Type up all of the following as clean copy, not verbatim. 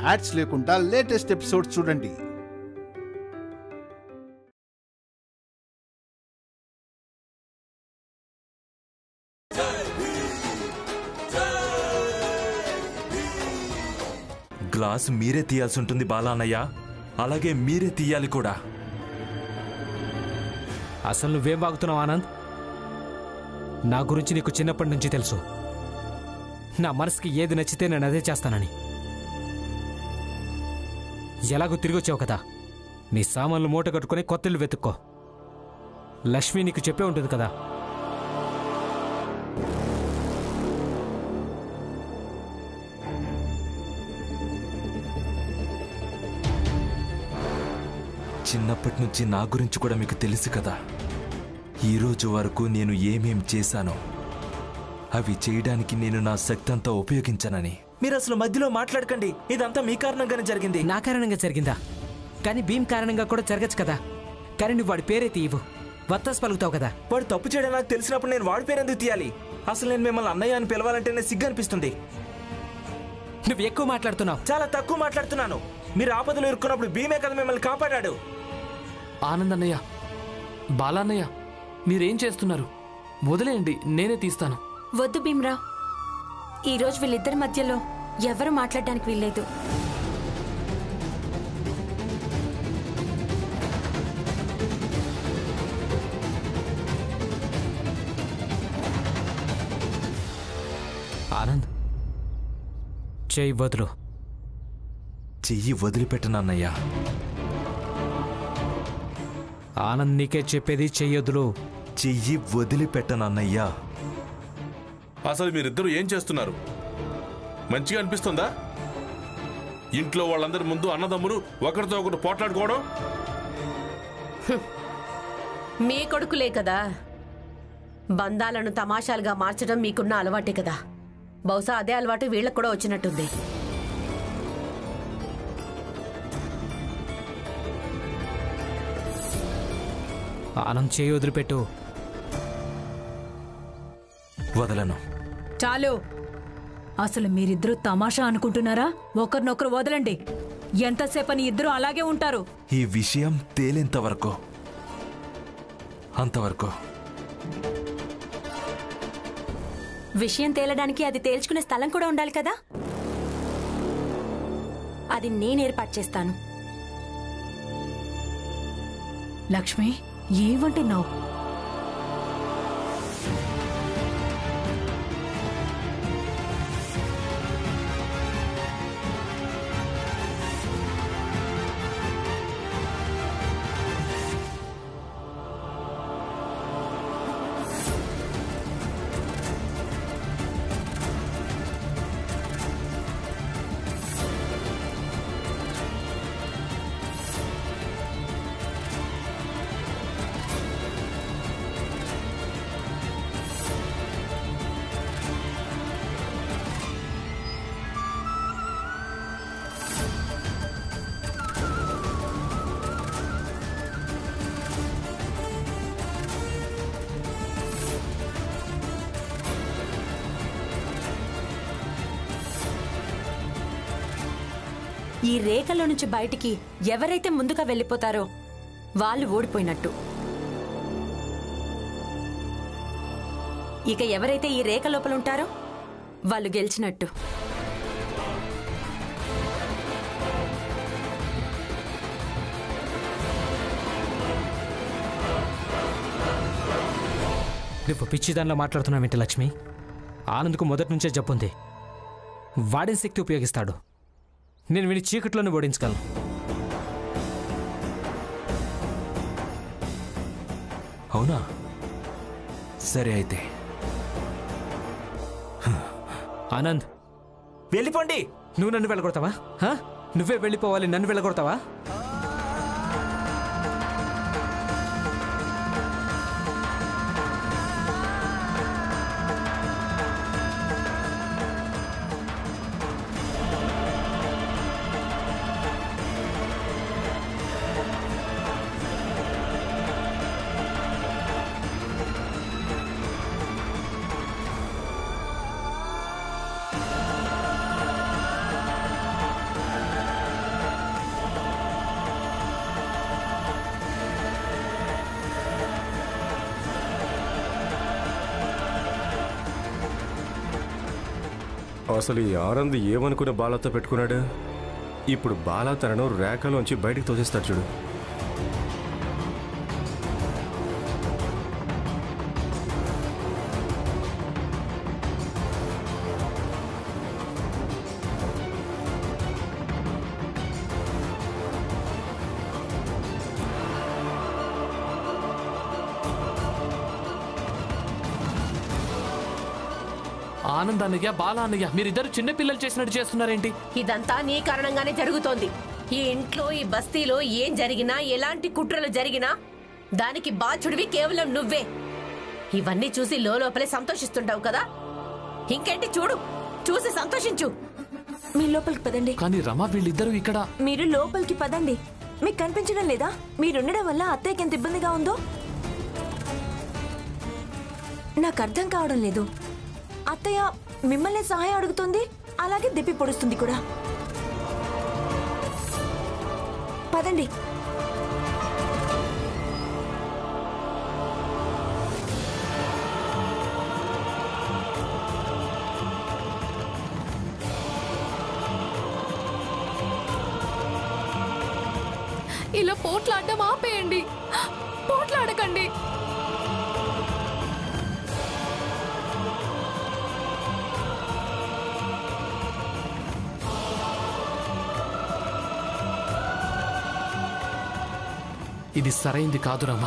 Ads లేకుండా latest episode చూడండి. Glass మీరే తీయాల్సి ఉంటుంది బాలాన్నయ్య, అలాగే మీరే తీయాలి కూడా. అసలు నువ్వేం వాగుతున్నావు ఆనంద్? నా గురించి నీకు చిన్నప్పటి నుంచి తెలుసు. నా మనసుకి ఏది నచ్చితే నేను అదే చేస్తానని. ఎలాగో తిరిగొచ్చావు కదా, నీ సామాన్లు మూట కట్టుకుని కొత్తిల్లు వెతుక్కో. లక్ష్మి నీకు చెప్పే ఉంటుంది కదా. చిన్నప్పటి నుంచి నా గురించి కూడా మీకు తెలుసు కదా. ఈరోజు వరకు నేను ఏమేం చేశానో అవి చేయడానికి నేను నా శక్తి అంతా ఉపయోగించానని. మీరు అసలు మధ్యలో మాట్లాడకండి. ఇదంతా మీ కారణంగానే జరిగింది. నా కారణంగా జరిగిందా? కానీ భీమ్ కారణంగా కూడా జరగచ్చు కదా. కానీ నువ్వు వాడి పేరైతే ఇవ్వు, వత్తాసు పలుకుతావు కదా. వాడు తప్పు చేయడం నాకు తెలిసినప్పుడు నేను వాడి పేరు ఎందుకు తీయాలి? అసలు నేను మిమ్మల్ని అన్నయ్య అని పిలవాలంటేనే సిగ్గు అనిపిస్తుంది. నువ్వు ఎక్కువ మాట్లాడుతున్నావు. చాలా తక్కువ మాట్లాడుతున్నాను. మీరు ఆపదలు ఇరుక్కున్నప్పుడు భీమే కదా మిమ్మల్ని కాపాడాడు. ఆనందన్నయ్య, బాలాన్నయ్య, మీరేం చేస్తున్నారు? వదిలేయండి, నేనే తీస్తాను. వద్దు భీమ్రా, ఈరోజు వీళ్ళిద్దరి మధ్యలో ఎవరు మాట్లాడడానికి వీల్లేదు. ఆనంద్, చెయ్యి వదులు. చెయ్యి వదిలిపెట్టనన్నయ్యా. ఆనంద్, నీకే చెప్పేది, చెయ్యొద్దులు. చెయ్యి వదిలిపెట్టనన్నయ్యా. అసలు మీరిద్దరూ ఏం చేస్తున్నారు? మంచిగా అనిపిస్తుందా? ఇంట్లో వాళ్ళందరి ముందు అన్నదమ్ములు ఒకరితో ఒకరు పోట్లాడుకోవడం? మీ కొడుకులే కదా, బంధాలను తమాషాలుగా మార్చడం మీకున్న అలవాటే కదా. బహుశా అదే అలవాటు వీళ్ళకు కూడా వచ్చినట్టుంది. ఆనంద్, చేయి వదిలిపెట్టు. వదలను. చాలు. అసలు మీరిద్దరూ తమాషా అనుకుంటున్నారా? ఒకరినొకరు వదలండి. ఎంతసేపని ఇద్దరు అలాగే ఉంటారు? ఈ విషయం తేలేంత వరకు, అంతవరకు. విషయం తేలడానికి అది తేల్చుకునే స్థలం కూడా ఉండాలి కదా. అది నేను ఏర్పాటు చేస్తాను. లక్ష్మి, ఏమంటున్నావు? ఈ రేఖలో నుంచి బయటికి ఎవరైతే ముందుగా వెళ్ళిపోతారో వాళ్ళు ఓడిపోయినట్టు. ఇక ఎవరైతే ఈ రేఖ లోపల ఉంటారో వాళ్ళు గెలిచినట్టు. నువ్వు పిచ్చిదానిలో మాట్లాడుతున్నావేంటి లక్ష్మి? ఆనంద్కు మొదటి నుంచే జబ్బుంది. వాడిన శక్తి ఉపయోగిస్తాడు. నేను వీడి చీకట్లోనే ఓడించగలను. అవునా? సరే అయితే. ఆనంద్, వెళ్ళిపోండి. నువ్వు నన్ను వెళ్ళగొడతావా? నువ్వే వెళ్ళిపోవాలి, నన్ను వెళ్ళగొడతావా? అసలు ఈ ఆనంద్ ఏమనుకునే బాలతో పెట్టుకున్నాడు? ఇప్పుడు బాలా తనను రేఖలోంచి బయటికి తోసేస్తాడు చూడు. ఆనంద్ అన్నయ్య, బాలా అన్నయ్య, మీరిద్దరు చిన్న పిల్లలు చేసినట్టు చేస్తున్నారేంటి? ఇదంతా నీ కారణంగానే జరుగుతోంది. ఈ ఇంట్లో ఈ బస్తీలో ఏం జరిగినా ఎలాంటి కుట్రలు జరిగినా దానికి బాధ్యుడివి కేవలం నువ్వే. ఇవన్నీ చూసి లోపలే సంతోషిస్తుంటావు కదా. ఇంకేంటి, చూసి సంతోషించు. మీ లోపలికి పదండి. కానీ రమ, వీళ్ళిద్దరూ ఇక్కడ. మీరు లోపలికి పదండి. మీకు కనిపించడం లేదా? మీరుండడం వల్ల అత్తయ్యకి ఎంత ఇబ్బందిగా ఉందో నాకు అర్థం కావడం లేదు. అత్తయ్య మిమ్మల్ని సహాయం అడుగుతుంది, అలాగే దెప్పి పొడుస్తుంది కూడా. పదండి. ఇలా పోట్లాడడం ఆపేయండి. పోట్లాడకండి. ఇది సరైంది కాదు రమ,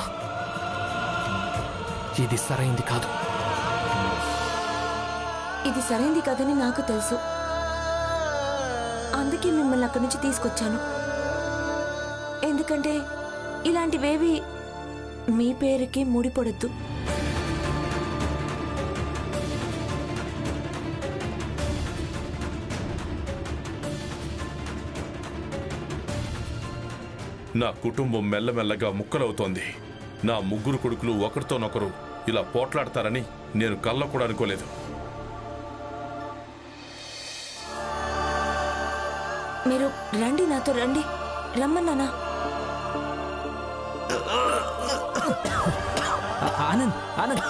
ఇది సరైంది కాదు. ఇది సరైంది కాదని నాకు తెలుసు. అందుకే మిమ్మల్ని అక్కడి నుంచి తీసుకొచ్చాను. ఎందుకంటే ఇలాంటివేవి మీ పేరుకి ముడిపడద్దు. నా కుటుంబం మెల్లమెల్లగా ముక్కలవుతోంది. నా ముగ్గురు కొడుకులు ఒకరితోనొకరు ఇలా పోట్లాడతారని నేను కళ్ళ కూడా అనుకోలేదు. మీరు రండి, నాతో రండి. రమ్మన్నానా? ఆనంద్, ఆనంద్,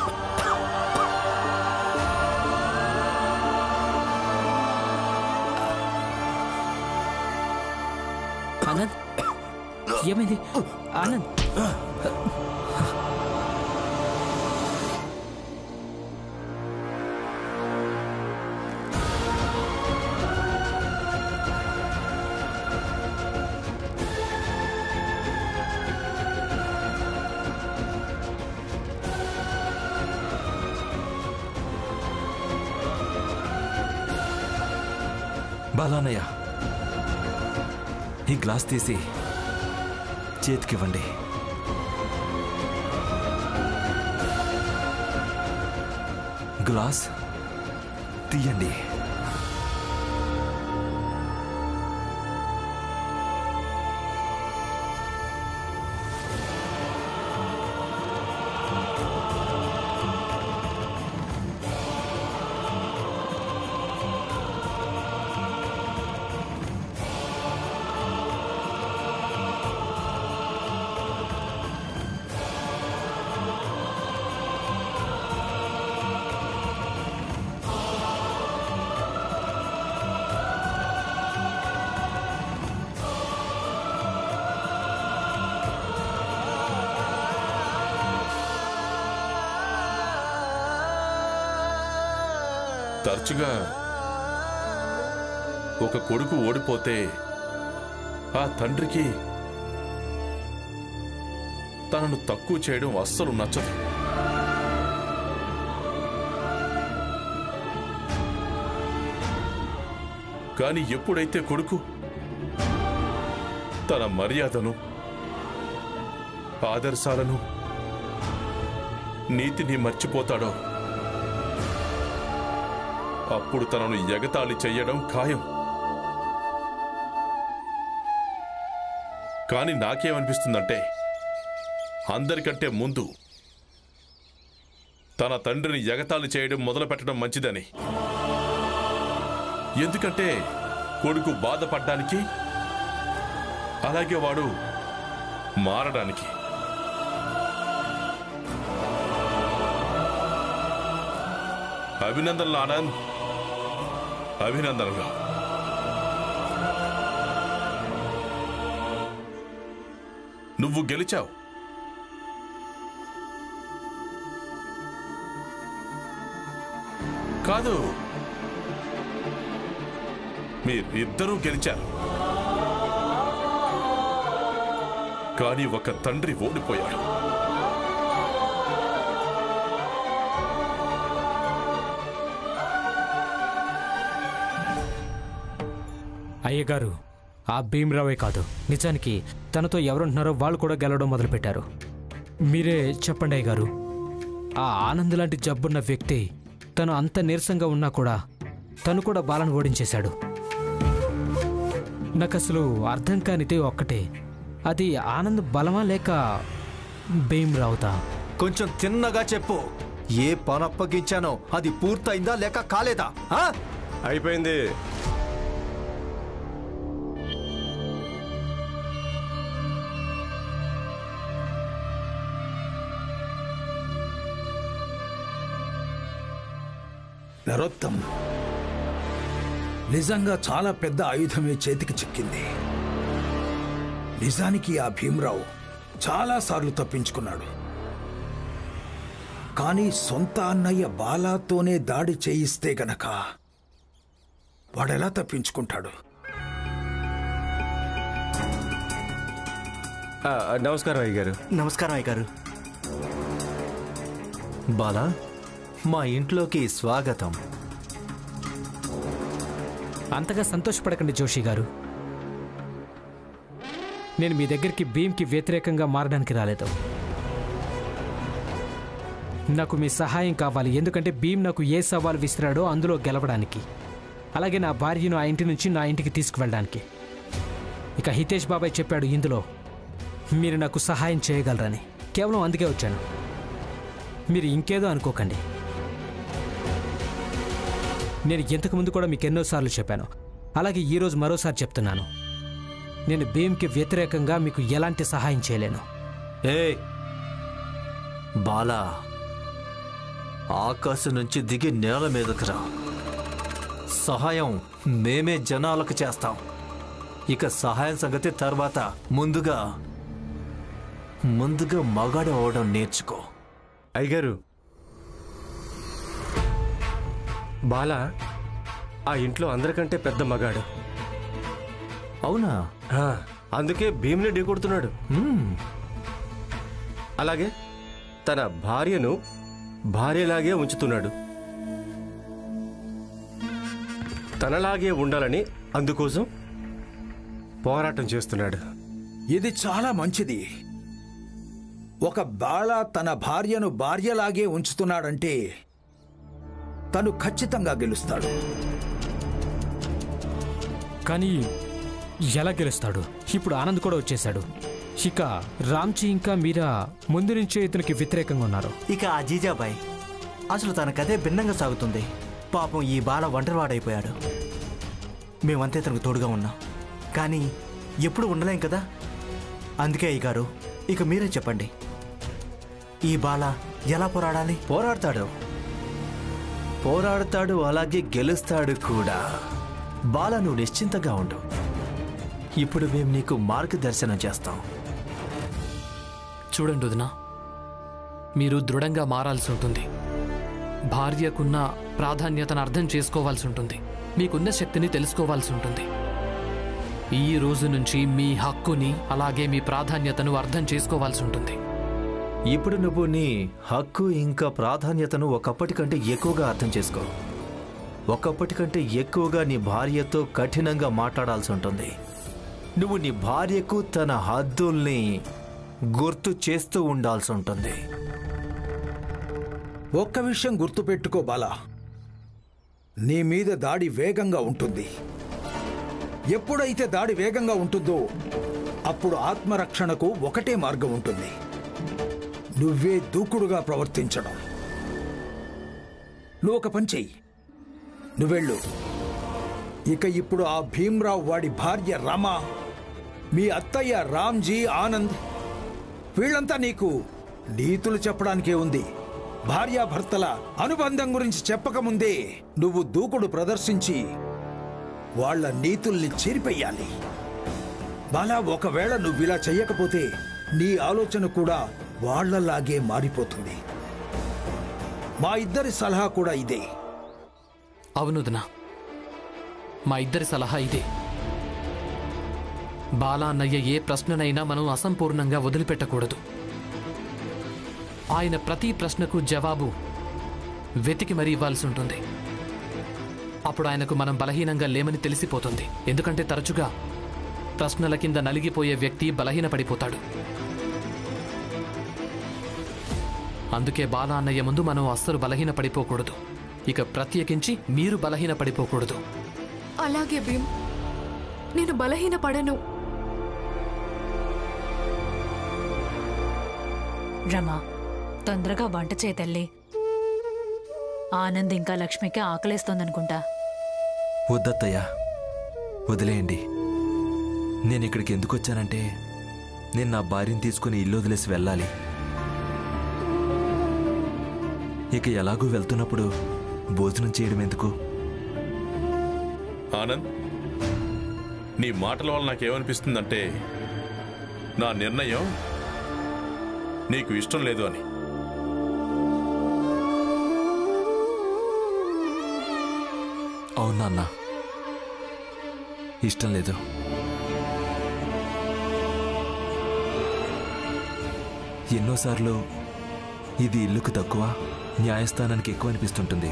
ఆనంద్, ఏమైంది ఆనంద్? బాలానయ్య, ఈ గ్లాస్ తీసి చేతికివ్వండి. గ్లాస్ తీయండి. తరచుగా ఒక కొడుకు ఓడిపోతే ఆ తండ్రికి తనను తక్కువ చేయడం అస్సలు నచ్చదు. కానీ ఎప్పుడైతే కొడుకు తన మర్యాదను, ఆదర్శాలను, నీతిని మర్చిపోతాడో అప్పుడు తనను ఎగతాళి చెయ్యడం ఖాయం. కానీ నాకేమనిపిస్తుందంటే అందరికంటే ముందు తన తండ్రిని ఎగతాళి చేయడం మొదలుపెట్టడం మంచిదని. ఎందుకంటే కొడుకు బాధపడ్డానికి, అలాగే వాడు మారడానికి. అభినందనలు ఆనంద్. అభినందనలు. నువ్వు గెలిచావు. కాదు, మీరిద్దరూ గెలిచారు. కానీ ఒక తండ్రి ఓడిపోయాడు. అయ్యగారు, ఆ భీమరావే కాదు, నిజానికి తనతో ఎవరుంటున్నారో వాళ్ళు కూడా గెలవడం మొదలుపెట్టారు. మీరే చెప్పండి అయ్యగారు, ఆ ఆనంద్ లాంటి జబ్బున్న వ్యక్తి తను అంత నీరసంగా ఉన్నా కూడా తను కూడా బాలను ఓడించేశాడు. నాకు అసలు అర్థం కానిది ఒక్కటే, అది ఆనంద్ బలమా లేక భీమరావుతా? కొంచెం తిన్నగా చెప్పు. ఏ పని అప్పగించానో అది పూర్తయిందా లేక కాలేదా? అయిపోయింది. నరోత్తం, నిజంగా చాలా పెద్ద ఆయుధమే చేతికి చిక్కింది. నిజానికి ఆ భీమరావు చాలాసార్లు తప్పించుకున్నాడు. కానీ సొంత అన్నయ్య బాలాతోనే దాడి చేయిస్తే గనక వాడెలా తప్పించుకుంటాడు? నమస్కారం అయ్యగారు. నమస్కారం అయ్యగారు. బాలా, మా ఇంట్లోకి స్వాగతం. అంతగా సంతోషపడకండి జోషి గారు. నేను మీ దగ్గరికి భీమ్కి వ్యతిరేకంగా మారడానికి రాలేదు. నాకు మీ సహాయం కావాలి. ఎందుకంటే భీమ్ నాకు ఏ సవాలు విసిరాడో అందులో గెలవడానికి, అలాగే నా భార్యను ఆ ఇంటి నుంచి నా ఇంటికి తీసుకువెళ్ళడానికి. ఇక హితేష్ బాబాయ్ చెప్పాడు ఇందులో మీరు నాకు సహాయం చేయగలరని. కేవలం అందుకే వచ్చాను. మీరు ఇంకేదో అనుకోకండి. నేను ఇంతకుముందు కూడా మీకు ఎన్నోసార్లు చెప్పాను, అలాగే ఈరోజు మరోసారి చెప్తున్నాను, నేను భీమ్కి వ్యతిరేకంగా మీకు ఎలాంటి సహాయం చేయలేను. బాలా, ఆకాశం నుంచి దిగి నేల మీదకు రా. సహాయం మేమే జనాలకు చేస్తాం. ఇక సహాయం సంగతి తర్వాత. ముందుగా మగాడు అవడం నేర్చుకో. అయ్యగారు, బాలా ఆ ఇంట్లో అందరికంటే పెద్ద మగాడు. అవునా? అందుకే భీమ్ని ఢీకొడుతున్నాడు. అలాగే తన భార్యను భార్యలాగే ఉంచుతున్నాడు. తనలాగే ఉండాలని అందుకోసం పోరాటం చేస్తున్నాడు. ఇది చాలా మంచిది. ఒక బాల తన భార్యను భార్యలాగే ఉంచుతున్నాడంటే తను ఖచ్చితంగా గెలుస్తాడు. కానీ ఎలా గెలుస్తాడు? ఇప్పుడు ఆనంద్ కూడా వచ్చేశాడు. ఇక రామ్జీ ఇంకా మీరా ముందు నుంచే ఇతనికి వ్యతిరేకంగా ఉన్నారు. ఇక ఆ జీజాబాయ్ అసలు తన కథే భిన్నంగా సాగుతుంది. పాపం ఈ బాల ఒంటరివాడైపోయాడు. మేమంతా ఇతనికి తోడుగా ఉన్నాం, కానీ ఎప్పుడు ఉండలేం కదా. అందుకే అయ్యగారు, ఇక మీరే చెప్పండి, ఈ బాల ఎలా పోరాడాలి? పోరాడతాడు, అలాగే గెలుస్తాడు కూడా. బాల, నువ్వు నిశ్చింతగా ఉండు. ఇప్పుడు మేము నీకు మార్గదర్శనం చేస్తాం. చూడండి వదినా, మీరు దృఢంగా మారాల్సి ఉంటుంది. భార్యకున్న ప్రాధాన్యతను అర్థం చేసుకోవాల్సి ఉంటుంది. మీకున్న శక్తిని తెలుసుకోవాల్సి ఉంటుంది. ఈ రోజు నుంచి మీ హక్కుని అలాగే మీ ప్రాధాన్యతను అర్థం చేసుకోవాల్సి ఉంటుంది. ఇప్పుడు నువ్వు నీ హక్కు ఇంకా ప్రాధాన్యతను ఒకప్పటికంటే ఎక్కువగా అర్థం చేసుకో. ఒకప్పటికంటే ఎక్కువగా నీ భార్యతో కఠినంగా మాట్లాడాల్సి ఉంటుంది. నువ్వు నీ భార్యకు తన హద్దుల్ని గుర్తు చేస్తూ ఉండాల్సి ఉంటుంది. ఒక్క విషయం గుర్తుపెట్టుకో బాలా, నీ మీద దాడి వేగంగా ఉంటుంది. ఎప్పుడైతే దాడి వేగంగా ఉంటుందో అప్పుడు ఆత్మరక్షణకు ఒకటే మార్గం ఉంటుంది, నువ్వే దూకుడుగా ప్రవర్తించడం. నువ్వు ఒక పని చెయ్యి, నువ్వెళ్ళు. ఇక ఇప్పుడు ఆ భీమ్రావ్, వాడి భార్య రమ, మీ అత్తయ్య రామ్జీ, ఆనంద్, వీళ్ళంతా నీకు నీతులు చెప్పడానికే ఉంది. భార్యాభర్తల అనుబంధం గురించి చెప్పకముందే నువ్వు దూకుడు ప్రదర్శించి వాళ్ళ నీతుల్ని చెరిపెయ్యాలి. బాలా, ఒకవేళ నువ్విలా చెయ్యకపోతే నీ ఆలోచన కూడా వాళ్లలాగే మారిపోతుంది. మా ఇద్దరి సలహా కూడా ఇదే. అవునుదనా, మా ఇద్దరి సలహా ఇదే. బాలా అన్నయ్య ఏ ప్రశ్ననైనా మనం అసంపూర్ణంగా వదిలిపెట్టకూడదు. ఆయన ప్రతి ప్రశ్నకు జవాబు వెతికి మరీ ఇవ్వాల్సి ఉంటుంది. అప్పుడు ఆయనకు మనం బలహీనంగా లేమని తెలిసిపోతుంది. ఎందుకంటే తరచుగా ప్రశ్నల కింద నలిగిపోయే వ్యక్తి బలహీనపడిపోతాడు. అందుకే బాలా అన్నయ్య ముందు మనం అస్సలు బలహీనపడిపోకూడదు. ఇక ప్రత్యేకించి మీరు బలహీనపడిపోకూడదు. అలాగే భీమ్, నేను బలహీనపడను. రమా, తొందరగా వంట చేతల్లి. ఆనంద్ ఇంకా లక్ష్మికి ఆకలేస్తోందనుకుంటా. వద్దత్తయ్యా, వదిలేయండి. నేను ఇక్కడికి ఎందుకు వచ్చానంటే నేను నా భార్యను తీసుకుని ఇల్లు వదిలేసి వెళ్ళాలి. ఇక ఎలాగూ వెళ్తున్నప్పుడు భోజనం చేయడం ఎందుకు? ఆనంద్, నీ మాటల వల్ల నాకేమనిపిస్తుందంటే నా నిర్ణయం నీకు ఇష్టం లేదు అని. అవునా అన్నా, ఇష్టం లేదు. ఎన్నోసార్లు ఇది ఇల్లుకు తక్కువ, న్యాయస్థానానికి ఎక్కువ అనిపిస్తుంటుంది.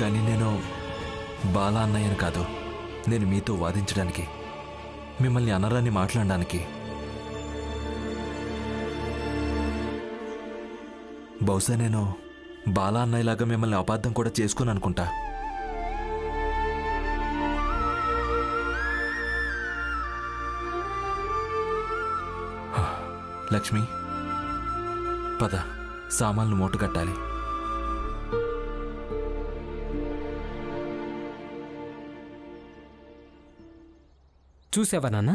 కానీ నేను బాలా అన్నయ్యను కాదు, నేను మీతో వాదించడానికి, మిమ్మల్ని అనరాన్ని మాట్లాడడానికి. బహుశా నేను బాలా అన్నయ్యలాగా మిమ్మల్ని అపార్థం కూడా చేసుకుని అనుకుంటా. లక్ష్మి, పద, సామాన్లు మూట కట్టాలి. చూసావా నాన్న?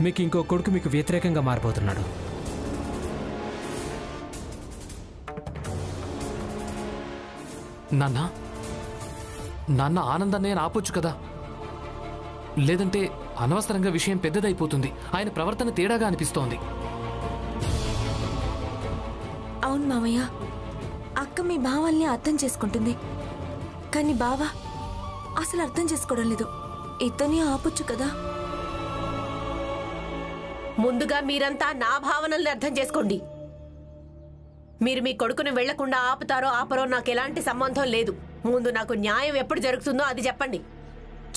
మీకు ఇంకో కొడుకు మీకు వ్యతిరేకంగా మారిపోతున్నాడు. నాన్న, నాన్న ఆనందాన్ని ఆపొచ్చు కదా. లేదంటే అనవసరంగా విషయం పెద్దదైపోతుంది. ఆయన ప్రవర్తన తేడాగా అనిపిస్తోంది. అవును మామయ్య, అక్క మీ భావాల్ని అర్థం చేసుకుంటుంది, కానీ బావ అసలు అర్థం చేసుకోవడం లేదు. ఇతని ఆపొచ్చు కదా. ముందుగా మీరంతా నా భావనల్ని అర్థం చేసుకోండి. మీరు మీ కొడుకుని వెళ్లకుండా ఆపుతారో ఆపరో నాకు ఎలాంటి సంబంధం లేదు. ముందు నాకు న్యాయం ఎప్పుడు జరుగుతుందో అది చెప్పండి.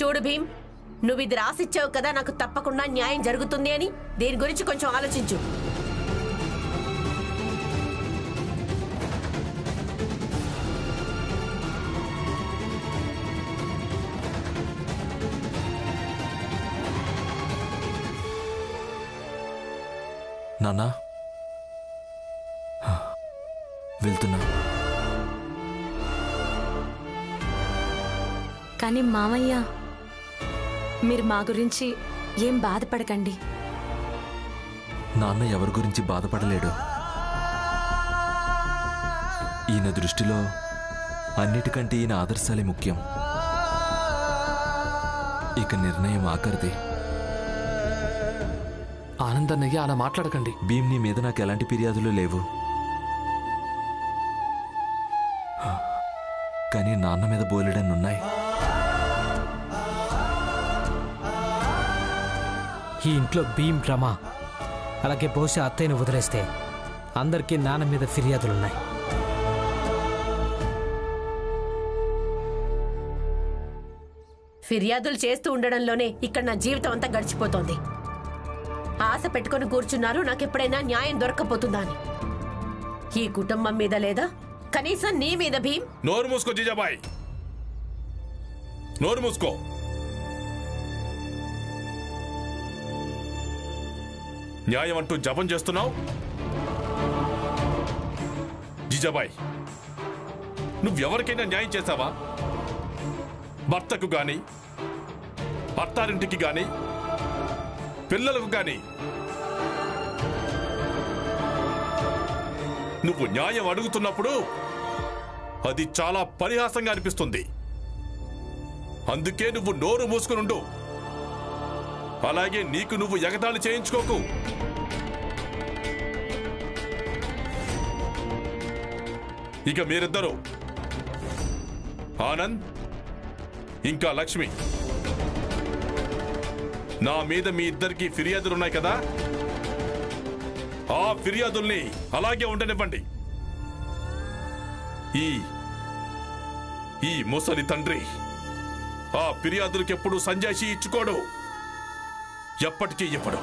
చూడు భీమ్, నువ్వు ఇది రాసిచ్చావు కదా, నాకు తప్పకుండా న్యాయం జరుగుతుంది అని. దీని గురించి కొంచెం ఆలోచించు. నాన్నా, వెళ్తున్నా. కానీ మామయ్య, మీరు మా గురించి ఏం బాధపడకండి. నాన్న ఎవరి గురించి బాధపడలేడు. ఈయన దృష్టిలో అన్నిటికంటే ఈయన ఆదర్శాలే ముఖ్యం. ఇక నిర్ణయం ఆఖరిది. ఆనందన్నయ్య, అలా మాట్లాడకండి. భీమ్, నీ మీద నాకు ఎలాంటి ఫిర్యాదులు లేవు. కానీ నాన్న మీద బోలెడన్నున్నాయి. ఈ ఇంట్లో భీమ్, రమ, అలాగే బహుశా అత్తయ్యను వదిలేస్తే అందరికీ నాన్న మీద ఫిర్యాదులున్నాయి. ఫిర్యాదులు చేస్తూ ఉండడంలోనే ఇక్కడ నా జీవితం అంతా గడిచిపోతోంది. ఆశ పెట్టుకుని కూర్చున్నారు నాకెప్పుడైనా న్యాయం దొరక్కపోతుందా అని. ఈ కుటుంబం మీద లేదా, కనీసం నీ మీద భీమ్. నోరు మూసుకో జీజాబాయ్, నోరు మూసుకో. న్యాయం అంటూ జపం చేస్తున్నావు. జీజాబాయ్, నువ్వెవరికైనా న్యాయం చేశావా? భర్తకు గాని, అత్తారింటికి గాని, పిల్లలకు గాని నువ్వు న్యాయం అడుగుతున్నప్పుడు అది చాలా పరిహాసంగా అనిపిస్తుంది. అందుకే నువ్వు నోరు మూసుకునుండు. అలాగే నీకు నువ్వు ఎగతాళి చేయించుకోకు. ఇక మీరిద్దరూ, ఆనంద్ ఇంకా లక్ష్మి, నా మీద మీ ఇద్దరికి ఫిర్యాదులున్నాయి కదా, ఆ ఫిర్యాదుల్ని అలాగే ఉండనివ్వండి. ఈ ముసలి తండ్రి ఆ ఫిర్యాదులకెప్పుడు సంజాయిషి ఇచ్చుకోడు, ఎప్పటికీ ఇవ్వడు.